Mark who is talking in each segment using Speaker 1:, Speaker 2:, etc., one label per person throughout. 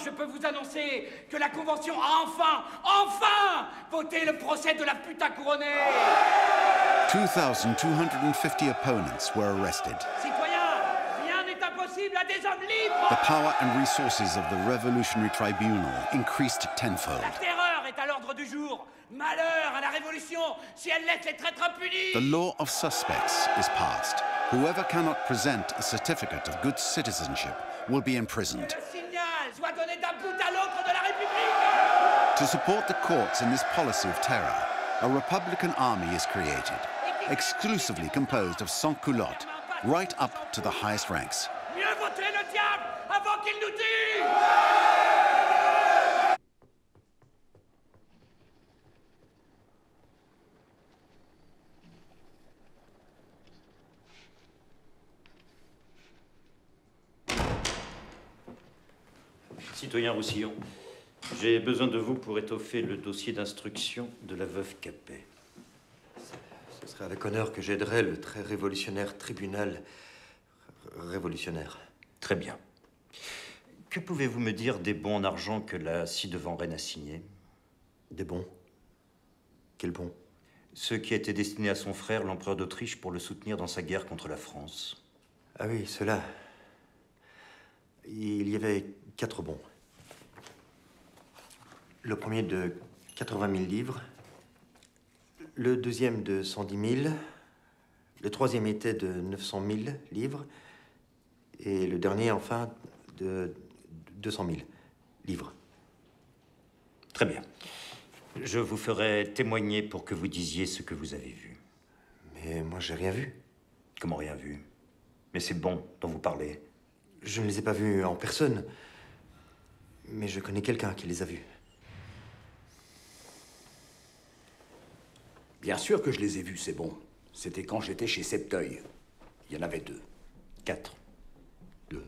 Speaker 1: je peux vous annoncer que la Convention a enfin voté le procès de la puta couronnée.
Speaker 2: 2,250 opponents were arrested.
Speaker 1: Citoyens, rien n'est impossible à des hommes libres.
Speaker 2: The power and resources of the Revolutionary Tribunal increased tenfold.
Speaker 1: La terreur est à l'ordre du jour. Malheur à la Révolution si elle laisse les traîtres impunis.
Speaker 2: The law of suspects is passed. Whoever cannot present a certificate of good citizenship will be imprisoned.
Speaker 1: Le signal soit donné d'un bout à l'autre de la République.
Speaker 2: To support the courts in this policy of terror, a Republican army is created, exclusively composed of sans-culottes, right up to the highest ranks.
Speaker 1: Mieux voter le diable avant qu'il nous tue.
Speaker 3: Citoyen Roussillon, j'ai besoin de vous pour étoffer le dossier d'instruction de la veuve Capet.
Speaker 4: Ce serait avec honneur que j'aiderais le très révolutionnaire tribunal révolutionnaire.
Speaker 3: Très bien. Que pouvez-vous me dire des bons en argent que la ci-devant reine a signés?
Speaker 4: Des bons? Quels bons?
Speaker 3: Ceux qui étaient destinés à son frère, l'empereur d'Autriche, pour le soutenir dans sa guerre contre la France.
Speaker 4: Ah oui, ceux-là. Il y avait 4 bons. Le premier de 80 000 livres. Le deuxième de 110 000. Le troisième était de 900 000 livres. Et le dernier, enfin, de 200 000 livres.
Speaker 3: Très bien. Je vous ferai témoigner pour que vous disiez ce que vous avez vu.
Speaker 4: Mais moi, j'ai rien vu.
Speaker 3: Comment rien vu? Mais c'est bon dont vous parlez.
Speaker 4: Je ne les ai pas vus en personne. Mais je connais quelqu'un qui les a vus.
Speaker 5: Bien sûr que je les ai vus, c'est bon. C'était quand j'étais chez Septeuil. Il y en avait 2.
Speaker 3: 4.
Speaker 5: 2.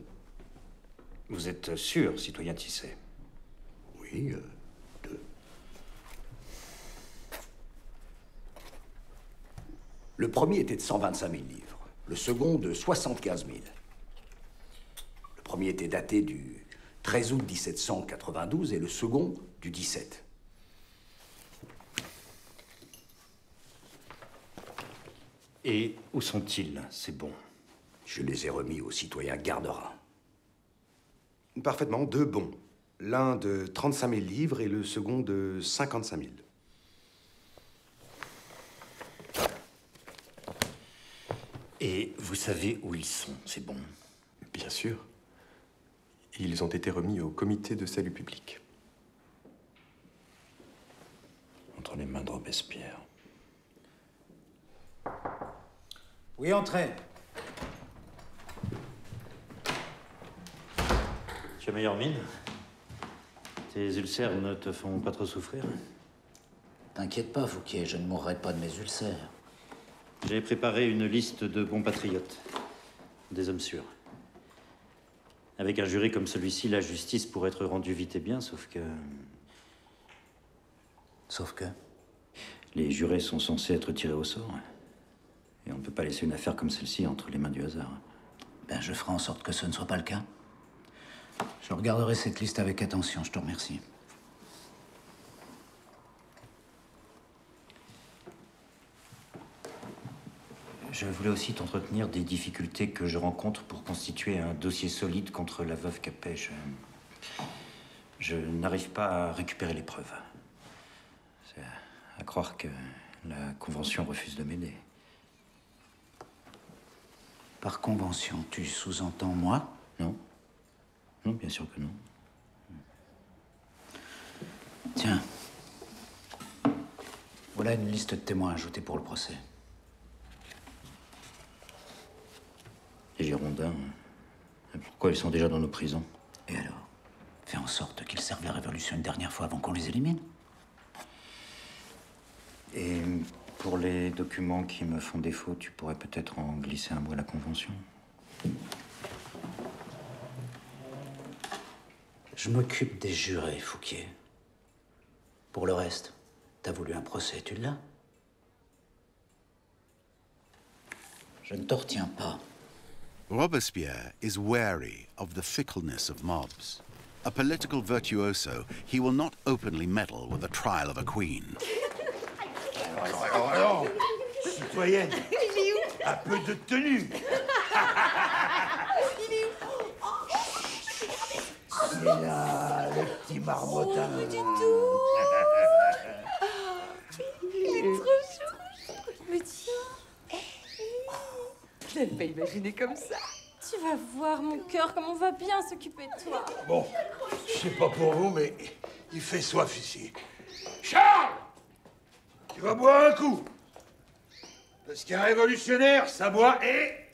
Speaker 3: Vous êtes sûr, citoyen Tisset?
Speaker 5: Oui, 2. Le premier était de 125 000 livres. Le second de 75 000. Le premier était daté du 13 août 1792 et le second du 17.
Speaker 3: Et où sont-ils, ces bons?
Speaker 5: Je les ai remis au citoyen Garderin.
Speaker 6: Parfaitement, 2 bons. L'un de 35 000 livres et le second de 55 000.
Speaker 3: Et vous savez où ils sont, ces bons?
Speaker 6: Bien sûr. Ils ont été remis au comité de salut public.
Speaker 3: Entre les mains de Robespierre.
Speaker 7: Oui, entrez.
Speaker 3: Tu as meilleure mine? Tes ulcères ne te font pas trop souffrir?
Speaker 7: T'inquiète pas, Fouquier, je ne mourrai pas de mes ulcères.
Speaker 3: J'ai préparé une liste de bons patriotes. Des hommes sûrs. Avec un jury comme celui-ci, la justice pourrait être rendue vite et bien, sauf que...
Speaker 7: Sauf que?
Speaker 3: Les jurés sont censés être tirés au sort. Et on ne peut pas laisser une affaire comme celle-ci entre les mains du hasard.
Speaker 7: Ben, je ferai en sorte que ce ne soit pas le cas. Je regarderai cette liste avec attention, je te remercie.
Speaker 3: Je voulais aussi t'entretenir des difficultés que je rencontre pour constituer un dossier solide contre la veuve Capet. Je n'arrive pas à récupérer les preuves. C'est à croire que la Convention refuse de m'aider.
Speaker 7: Par convention, tu sous-entends moi?
Speaker 3: Non. Non, bien sûr que non.
Speaker 7: Tiens. Voilà une liste de témoins ajoutés pour le procès.
Speaker 3: Les Girondins, pourquoi ils sont déjà dans nos prisons?
Speaker 7: Et alors? Fais en sorte qu'ils servent la Révolution une dernière fois avant qu'on les élimine.
Speaker 3: Et pour les documents qui me font défaut, tu pourrais peut-être en glisser un mot à la Convention?
Speaker 7: Je m'occupe des jurés, Fouquier. Pour le reste, t'as voulu un procès, tu l'as? Je ne te retiens pas.
Speaker 2: Robespierre is wary of the fickleness of mobs. A political virtuoso, he will not openly meddle with the trial of a queen.
Speaker 8: Alors, citoyenne, un peu de tenue. C'est là, le petit marmottin.
Speaker 9: Oh, du tout. Il est trop chou. Mais tiens. Je l'avais pas imaginé comme ça.
Speaker 10: Tu vas voir, mon cœur, comme on va bien s'occuper de toi.
Speaker 8: Bon, je sais pas pour vous, mais il fait soif ici. Charles! Tu vas boire un coup. Parce qu'un révolutionnaire, ça boit et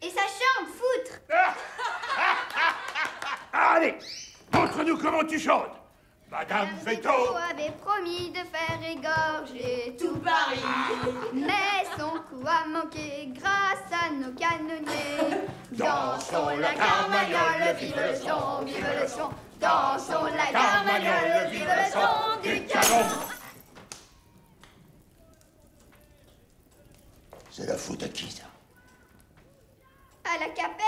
Speaker 11: sa chambre, foutre.
Speaker 8: Allez, montre-nous comment tu chantes. Madame Veto
Speaker 11: avait promis de faire égorger tout Paris. Mais son coup a manqué grâce à nos canonniers. Dansons la carmagnole, vive le son, vive le son. Dansons la carmagnole, vive le son du canon.
Speaker 8: C'est la faute à qui, ça?
Speaker 11: À la capée.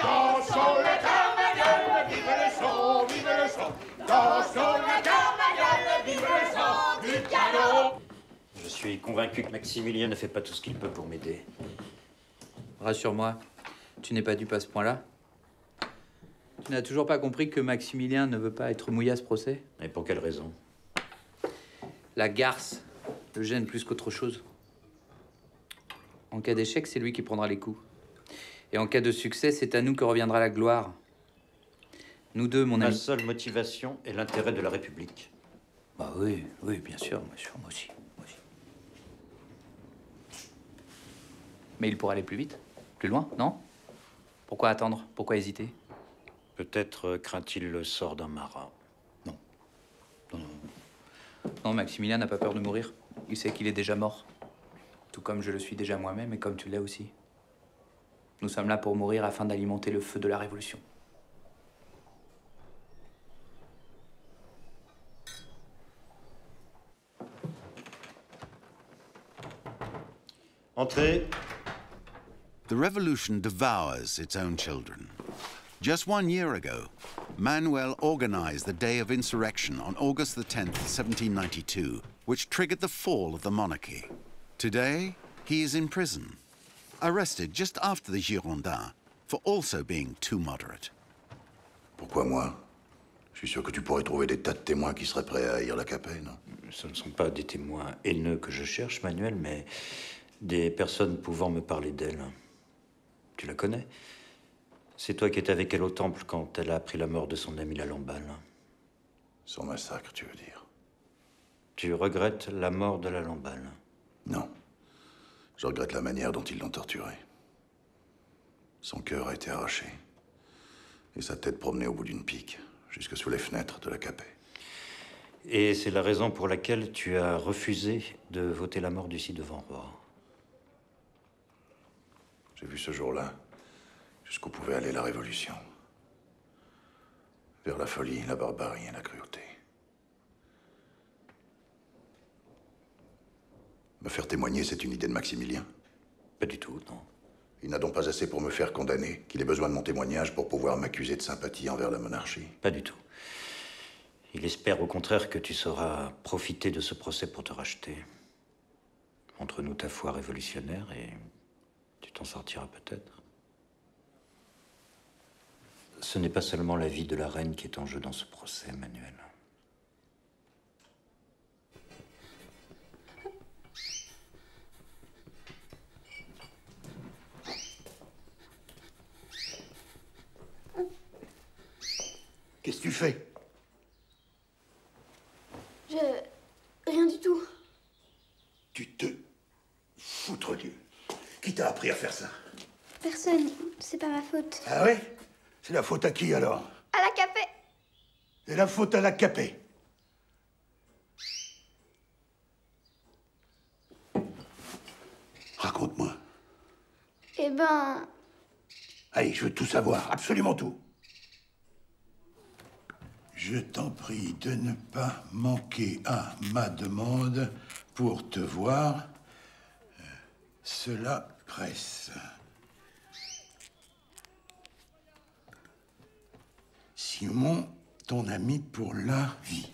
Speaker 8: Dansons la carmagnole, vive le son, vive le son. Dansons la carmagnole, vive le son du canon.
Speaker 3: Je suis convaincu que Maximilien ne fait pas tout ce qu'il peut pour m'aider.
Speaker 12: Rassure-moi, tu n'es pas dupe à ce point-là. Tu n'as toujours pas compris que Maximilien ne veut pas être mouillé à ce procès?
Speaker 3: Et pour quelle raison?
Speaker 12: La garce le gêne plus qu'autre chose. En cas d'échec, c'est lui qui prendra les coups. Et en cas de succès, c'est à nous que reviendra la gloire. Nous deux, mon ami.
Speaker 3: Ma seule motivation est l'intérêt de la République.
Speaker 12: Bah oui, oui, bien sûr, moi aussi. Mais il pourrait aller plus vite, plus loin, non? Pourquoi attendre? Pourquoi hésiter?
Speaker 3: Peut-être craint-il le sort d'un marin.
Speaker 12: Non, Maximilien n'a pas peur de mourir. Il sait qu'il est déjà mort. Tout comme je le suis déjà moi-même et comme tu l'es aussi. Nous sommes là pour mourir afin d'alimenter le feu de la Révolution.
Speaker 3: Entrez.
Speaker 2: The revolution devours its own children. Just 1 year ago, Manuel organized the day of insurrection on August the 10th, 1792, which triggered the fall of the monarchy. Today, he is in prison, arrested just after the Girondins for also being too moderate.
Speaker 13: Pourquoi moi? Je suis sûr que tu pourrais trouver des tas de témoins qui seraient prêts à haïr la Capet, non?
Speaker 3: Ce ne sont pas des témoins haineux que je cherche, Manuel, mais des personnes pouvant me parler d'elle. Tu la connais? C'est toi qui étais avec elle au temple quand elle a appris la mort de son ami la Lamballe.
Speaker 13: Son massacre, tu veux dire?
Speaker 3: Tu regrettes la mort de la Lamballe?
Speaker 13: Non. Je regrette la manière dont ils l'ont torturé. Son cœur a été arraché. Et sa tête promenée au bout d'une pique, jusque sous les fenêtres de la Capet.
Speaker 3: Et c'est la raison pour laquelle tu as refusé de voter la mort du ci-devant roi.
Speaker 13: J'ai vu ce jour-là jusqu'où pouvait aller la Révolution. Vers la folie, la barbarie et la cruauté. Me faire témoigner, c'est une idée de Maximilien?
Speaker 3: Pas du tout, non.
Speaker 13: Il n'a donc pas assez pour me faire condamner, qu'il ait besoin de mon témoignage pour pouvoir m'accuser de sympathie envers la monarchie?
Speaker 3: Pas du tout. Il espère au contraire que tu sauras profiter de ce procès pour te racheter. Montre-nous ta foi révolutionnaire et tu t'en sortiras peut-être. Ce n'est pas seulement la vie de la reine qui est en jeu dans ce procès, Manuel.
Speaker 8: Qu'est-ce que tu fais?
Speaker 11: Rien du tout.
Speaker 8: Tu te foutre Dieu. Qui t'a appris à faire ça?
Speaker 11: Personne. C'est pas ma faute.
Speaker 8: Ah ouais? C'est la faute à qui, alors?
Speaker 11: À la Capet.
Speaker 8: C'est la faute à la Capet. Raconte-moi.
Speaker 11: Eh ben...
Speaker 8: Allez, je veux tout savoir, absolument tout. Je t'en prie de ne pas manquer à ma demande pour te voir. Cela presse. Simon, ton ami pour la vie.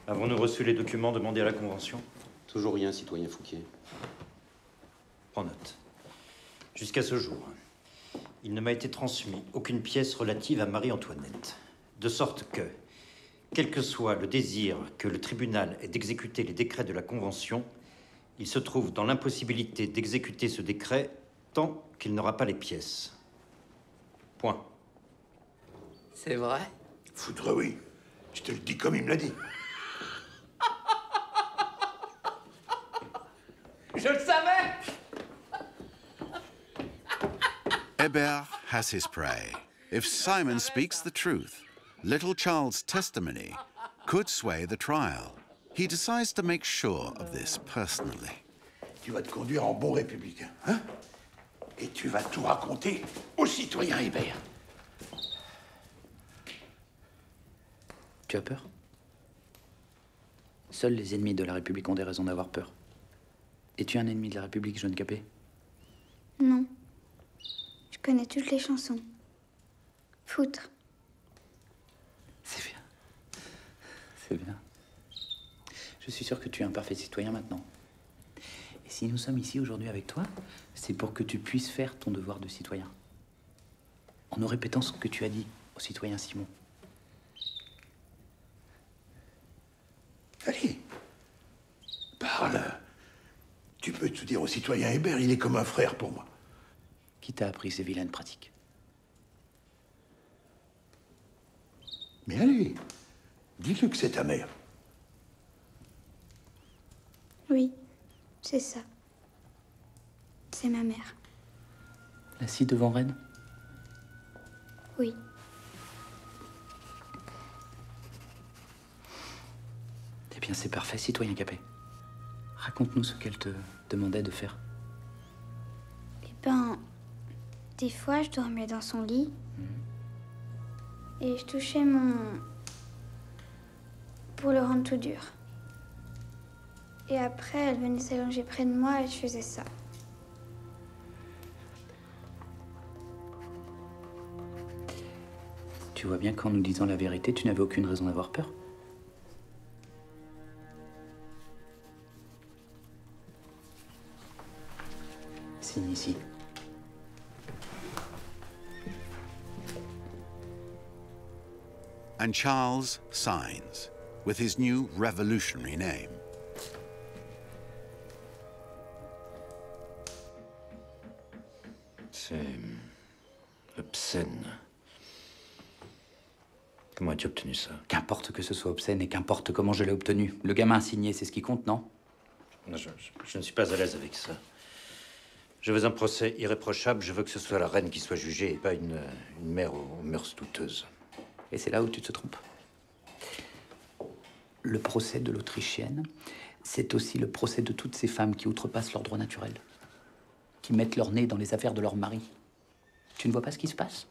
Speaker 3: Avons-nous reçu les documents demandés à la Convention?
Speaker 14: Toujours rien, citoyen Fouquier.
Speaker 3: Prends note. Jusqu'à ce jour, il ne m'a été transmis aucune pièce relative à Marie-Antoinette. De sorte que, quel que soit le désir que le tribunal ait d'exécuter les décrets de la Convention, il se trouve dans l'impossibilité d'exécuter ce décret tant qu'il n'aura pas les pièces. Point.
Speaker 12: C'est vrai?
Speaker 8: Foutre oui. Je te le dis comme il me l'a dit.
Speaker 1: Je le savais!
Speaker 2: Hébert has his prey. If Simon speaks the truth, little Charles' testimony could sway the trial. He decides to make sure of this personally.
Speaker 8: Tu vas te conduire en bon républicain, hein? Et tu vas tout raconter au citoyen Hébert.
Speaker 7: Tu as peur? Seuls les ennemis de la République ont des raisons d'avoir peur. Es-tu un ennemi de la République, jeune Capet?
Speaker 11: Non. Je connais toutes les chansons. Foutre.
Speaker 7: C'est bien. C'est bien. Je suis sûr que tu es un parfait citoyen maintenant. Et si nous sommes ici aujourd'hui avec toi, c'est pour que tu puisses faire ton devoir de citoyen. En nous répétant ce que tu as dit au citoyen Simon.
Speaker 8: Allez, parle. Tu peux tout dire au citoyen Hébert, il est comme un frère pour moi.
Speaker 7: Qui t'a appris ces vilaines pratiques?
Speaker 8: Mais allez, dis-le que c'est ta mère.
Speaker 11: Oui, c'est ça. C'est ma mère.
Speaker 7: La scie devant Rennes?
Speaker 11: Oui.
Speaker 7: Eh bien, c'est parfait, citoyen Capet. Raconte-nous ce qu'elle te demandait de faire.
Speaker 11: Eh ben, des fois, je dormais dans son lit. Et je touchais mon... pour le rendre tout dur. Et après, elle venait s'allonger près de moi et je faisais ça.
Speaker 7: Tu vois bien qu'en nous disant la vérité, tu n'avais aucune raison d'avoir peur. Signe ici.
Speaker 2: And Charles signs with his new revolutionary name.
Speaker 3: C'est obscène. Comment as-tu obtenu ça?
Speaker 7: Qu'importe que ce soit obscène et qu'importe comment je l'ai obtenu. Le gamin a signé, c'est ce qui compte, non?
Speaker 3: Je ne suis pas à l'aise avec ça. Je veux un procès irréprochable, je veux que ce soit la reine qui soit jugée et pas une mère aux mœurs douteuses.
Speaker 7: Et c'est là où tu te trompes. Le procès de l'Autrichienne, c'est aussi le procès de toutes ces femmes qui outrepassent leurs droits naturels, qui mettent leur nez dans les affaires de leur mari. Tu ne vois pas ce qui se passe?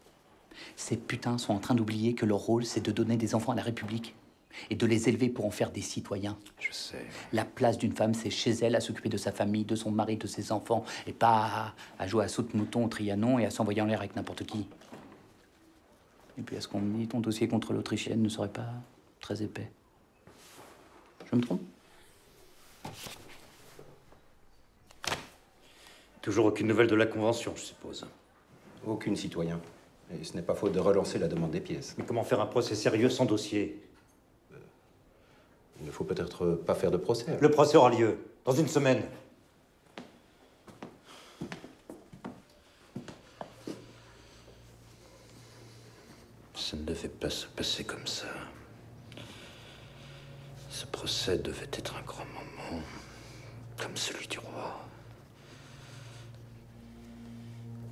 Speaker 7: Ces putains sont en train d'oublier que leur rôle, c'est de donner des enfants à la République et de les élever pour en faire des citoyens.
Speaker 3: Je sais.
Speaker 7: La place d'une femme, c'est chez elle à s'occuper de sa famille, de son mari, de ses enfants, et pas à jouer à saute-mouton au Trianon et à s'envoyer en l'air avec n'importe qui. Et puis, à ce qu'on me dit, ton dossier contre l'Autrichienne ne serait pas très épais. Je me trompe?
Speaker 3: Toujours aucune nouvelle de la Convention, je suppose.
Speaker 14: Aucune, citoyen. Et ce n'est pas faute de relancer la demande des pièces.
Speaker 3: Mais comment faire un procès sérieux sans dossier?
Speaker 14: Il ne faut peut-être pas faire de procès.
Speaker 3: Le procès aura lieu dans une semaine. Ça ne devait pas se passer comme ça. Ce procès devait être un grand moment, comme celui du roi.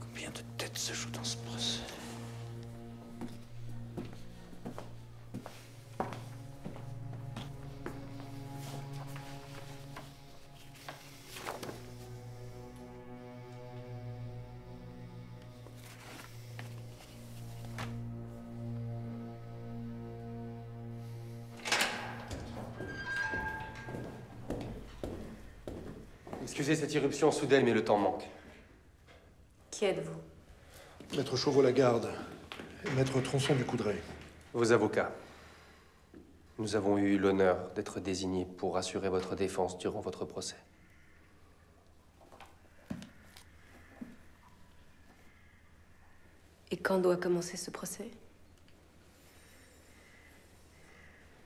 Speaker 3: Combien de têtes se jouent dans ce procès?
Speaker 6: Excusez cette irruption soudaine, mais le temps manque.
Speaker 9: Qui êtes-vous?
Speaker 15: Maître Chauveau-Lagarde et Maître Tronçon du Coudray.
Speaker 6: Vos avocats. Nous avons eu l'honneur d'être désignés pour assurer votre défense durant votre procès.
Speaker 9: Et quand doit commencer ce procès?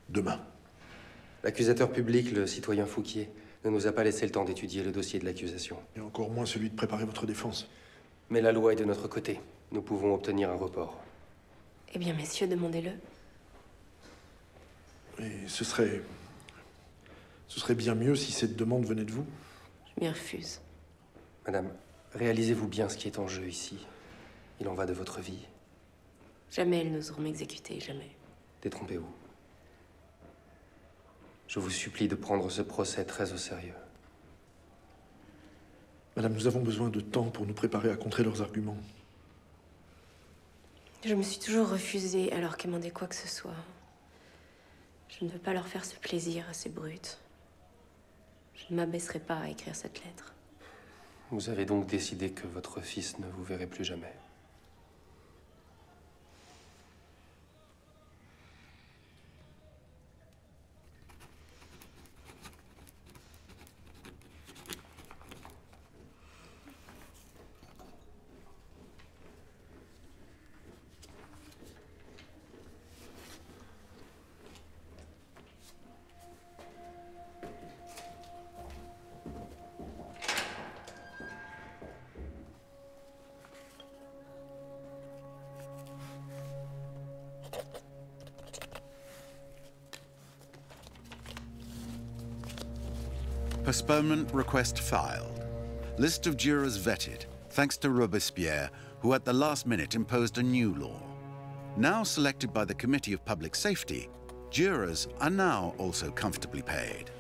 Speaker 15: Demain.
Speaker 6: L'accusateur public, le citoyen Fouquier, ne nous a pas laissé le temps d'étudier le dossier de l'accusation.
Speaker 15: Et encore moins celui de préparer votre défense.
Speaker 6: Mais la loi est de notre côté. Nous pouvons obtenir un report.
Speaker 9: Eh bien, messieurs, demandez-le.
Speaker 15: Et ce serait bien mieux si cette demande venait de vous.
Speaker 9: Je m'y refuse.
Speaker 6: Madame, réalisez-vous bien ce qui est en jeu ici. Il en va de votre vie.
Speaker 9: Jamais elles n'oseront m'exécuter, jamais.
Speaker 6: Détrompez-vous. Je vous supplie de prendre ce procès très au sérieux.
Speaker 15: Madame, nous avons besoin de temps pour nous préparer à contrer leurs arguments.
Speaker 9: Je me suis toujours refusée à leur commander quoi que ce soit. Je ne veux pas leur faire ce plaisir à ces brutes. Je ne m'abaisserai pas à écrire cette lettre.
Speaker 6: Vous avez donc décidé que votre fils ne vous verrait plus jamais.
Speaker 2: Postponement request filed. List of jurors vetted, thanks to Robespierre, who at the last minute imposed a new law. Now selected by the Committee of Public Safety, jurors are now also comfortably paid.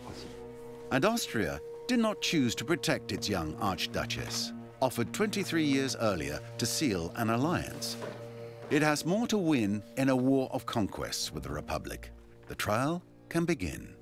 Speaker 2: And Austria did not choose to protect its young Archduchess, offered 23 years earlier to seal an alliance. It has more to win in a war of conquests with the Republic. The trial can begin.